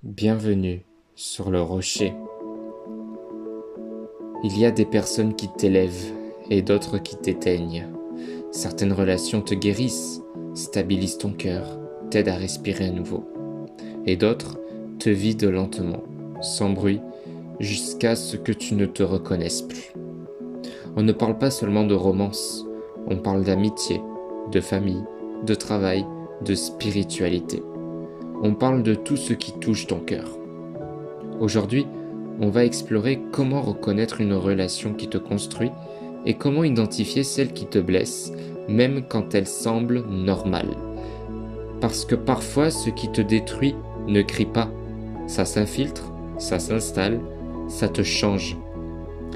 Bienvenue sur le rocher. Il y a des personnes qui t'élèvent et d'autres qui t'éteignent. Certaines relations te guérissent, stabilisent ton cœur, t'aident à respirer à nouveau. Et d'autres te vident lentement, sans bruit, jusqu'à ce que tu ne te reconnaisses plus. On ne parle pas seulement de romance, on parle d'amitié, de famille, de travail, de spiritualité. On parle de tout ce qui touche ton cœur. Aujourd'hui, on va explorer comment reconnaître une relation qui te construit et comment identifier celle qui te blesse, même quand elle semble normale. Parce que parfois, ce qui te détruit ne crie pas. Ça s'infiltre, ça s'installe, ça te change.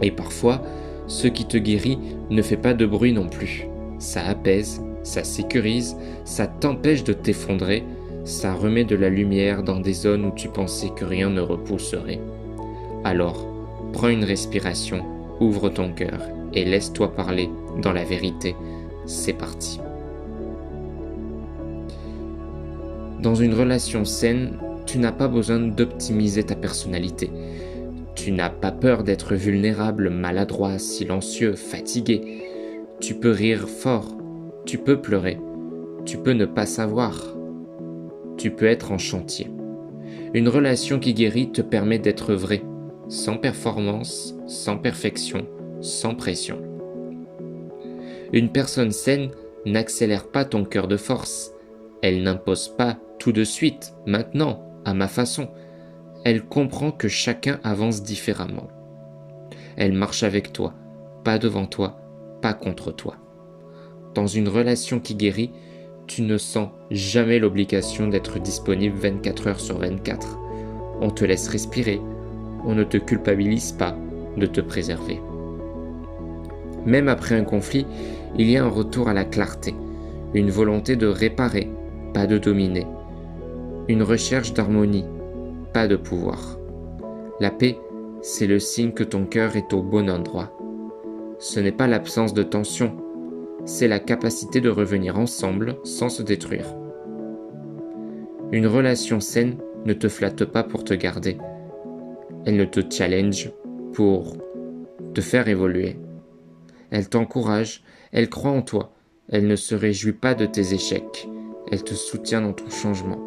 Et parfois, ce qui te guérit ne fait pas de bruit non plus. Ça apaise, ça sécurise, ça t'empêche de t'effondrer, ça remet de la lumière dans des zones où tu pensais que rien ne repousserait. Alors, prends une respiration, ouvre ton cœur et laisse-toi parler dans la vérité. C'est parti. Dans une relation saine, tu n'as pas besoin d'optimiser ta personnalité. Tu n'as pas peur d'être vulnérable, maladroit, silencieux, fatigué. Tu peux rire fort, tu peux pleurer, tu peux ne pas savoir. Tu peux être en chantier. Une relation qui guérit te permet d'être vrai, sans performance, sans perfection, sans pression. Une personne saine n'accélère pas ton cœur de force. Elle n'impose pas tout de suite, maintenant, à ma façon. Elle comprend que chacun avance différemment. Elle marche avec toi, pas devant toi, pas contre toi. Dans une relation qui guérit, tu ne sens jamais l'obligation d'être disponible 24 heures sur 24. On te laisse respirer, on ne te culpabilise pas de te préserver. Même après un conflit, il y a un retour à la clarté, une volonté de réparer, pas de dominer, une recherche d'harmonie, pas de pouvoir. La paix, c'est le signe que ton cœur est au bon endroit. Ce n'est pas l'absence de tension, c'est la capacité de revenir ensemble sans se détruire. Une relation saine ne te flatte pas pour te garder. Elle ne te challenge pour te faire évoluer. Elle t'encourage, elle croit en toi, elle ne se réjouit pas de tes échecs, elle te soutient dans ton changement.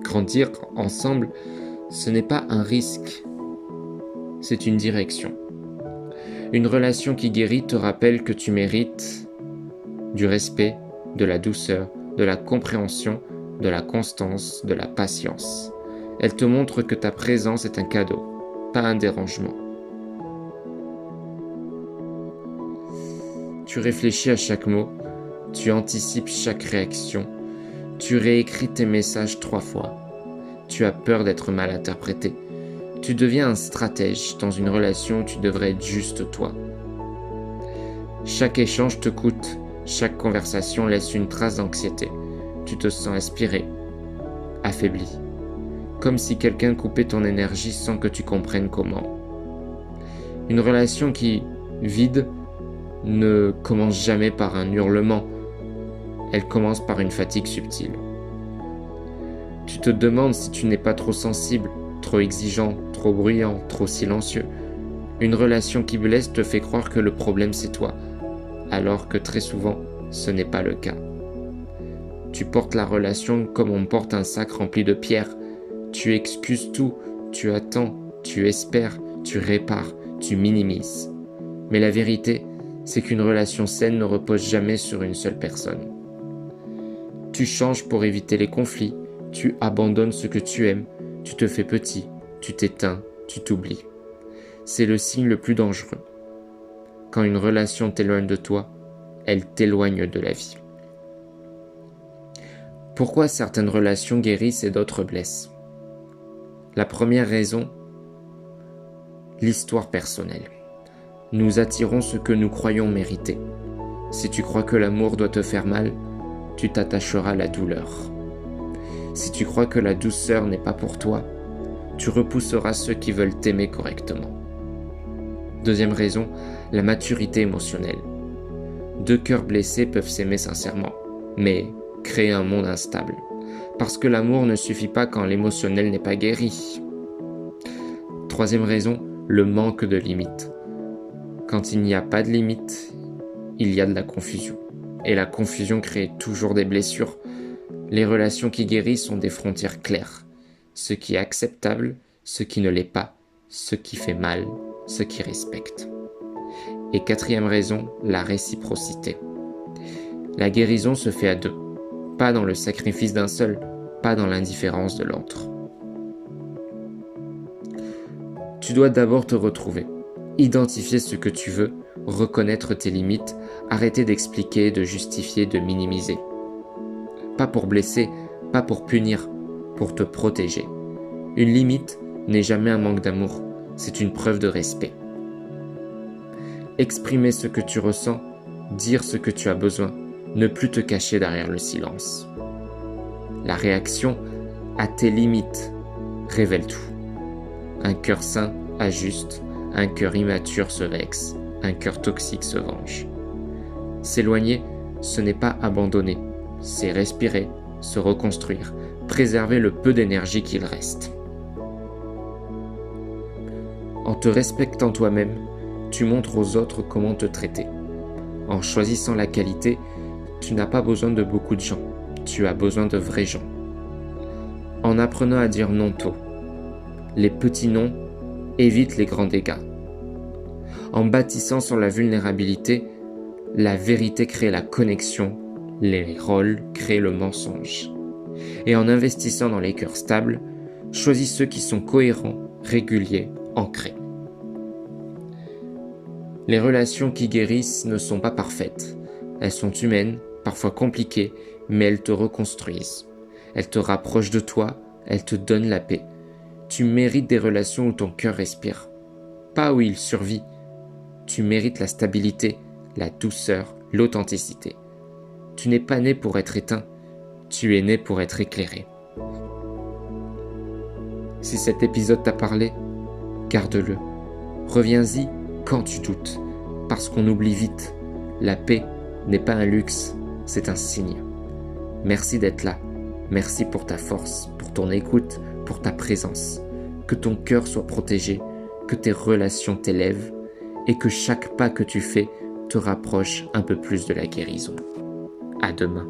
Grandir ensemble, ce n'est pas un risque, c'est une direction. Une relation qui guérit te rappelle que tu mérites du respect, de la douceur, de la compréhension, de la constance, de la patience. Elle te montre que ta présence est un cadeau, pas un dérangement. Tu réfléchis à chaque mot, tu anticipes chaque réaction, tu réécris tes messages 3 fois. Tu as peur d'être mal interprété. Tu deviens un stratège dans une relation où tu devrais être juste toi. Chaque échange te coûte. Chaque conversation laisse une trace d'anxiété. Tu te sens aspiré, affaibli, comme si quelqu'un coupait ton énergie sans que tu comprennes comment. Une relation qui, vide, ne commence jamais par un hurlement. Elle commence par une fatigue subtile. Tu te demandes si tu n'es pas trop sensible, trop exigeant, trop bruyant, trop silencieux. Une relation qui blesse te fait croire que le problème c'est toi, alors que très souvent, ce n'est pas le cas. Tu portes la relation comme on porte un sac rempli de pierres. Tu excuses tout, tu attends, tu espères, tu répares, tu minimises. Mais la vérité, c'est qu'une relation saine ne repose jamais sur une seule personne. Tu changes pour éviter les conflits, tu abandonnes ce que tu aimes, tu te fais petit, tu t'éteins, tu t'oublies. C'est le signe le plus dangereux. Quand une relation t'éloigne de toi, elle t'éloigne de la vie. Pourquoi certaines relations guérissent et d'autres blessent? La première raison, l'histoire personnelle. Nous attirons ce que nous croyons mériter. Si tu crois que l'amour doit te faire mal, tu t'attacheras à la douleur. Si tu crois que la douceur n'est pas pour toi, tu repousseras ceux qui veulent t'aimer correctement. Deuxième raison, la maturité émotionnelle. 2 cœurs blessés peuvent s'aimer sincèrement, mais créer un monde instable. Parce que l'amour ne suffit pas quand l'émotionnel n'est pas guéri. Troisième raison, le manque de limites. Quand il n'y a pas de limites, il y a de la confusion. Et la confusion crée toujours des blessures. Les relations qui guérissent sont des frontières claires. Ce qui est acceptable, ce qui ne l'est pas, ce qui fait mal, ce qui respecte. Et quatrième raison, la réciprocité. La guérison se fait à deux, pas dans le sacrifice d'un seul, pas dans l'indifférence de l'autre. Tu dois d'abord te retrouver, identifier ce que tu veux, reconnaître tes limites, arrêter d'expliquer, de justifier, de minimiser. Pas pour blesser, pas pour punir, pour te protéger. Une limite n'est jamais un manque d'amour, c'est une preuve de respect. Exprimer ce que tu ressens, dire ce que tu as besoin, ne plus te cacher derrière le silence. La réaction à tes limites révèle tout. Un cœur sain ajuste, un cœur immature se vexe, un cœur toxique se venge. S'éloigner, ce n'est pas abandonner, c'est respirer, se reconstruire, préserver le peu d'énergie qu'il reste. En te respectant toi-même, tu montres aux autres comment te traiter. En choisissant la qualité, tu n'as pas besoin de beaucoup de gens, tu as besoin de vrais gens. En apprenant à dire non tôt, les petits noms évitent les grands dégâts. En bâtissant sur la vulnérabilité, la vérité crée la connexion, les rôles créent le mensonge. Et en investissant dans les cœurs stables, choisis ceux qui sont cohérents, réguliers, ancrés. Les relations qui guérissent ne sont pas parfaites. Elles sont humaines, parfois compliquées, mais elles te reconstruisent. Elles te rapprochent de toi, elles te donnent la paix. Tu mérites des relations où ton cœur respire, pas où il survit. Tu mérites la stabilité, la douceur, l'authenticité. Tu n'es pas né pour être éteint, tu es né pour être éclairé. Si cet épisode t'a parlé, garde-le. Reviens-y quand tu doutes, parce qu'on oublie vite. La paix n'est pas un luxe, c'est un signe. Merci d'être là. Merci pour ta force, pour ton écoute, pour ta présence. Que ton cœur soit protégé, que tes relations t'élèvent et que chaque pas que tu fais te rapproche un peu plus de la guérison. À demain.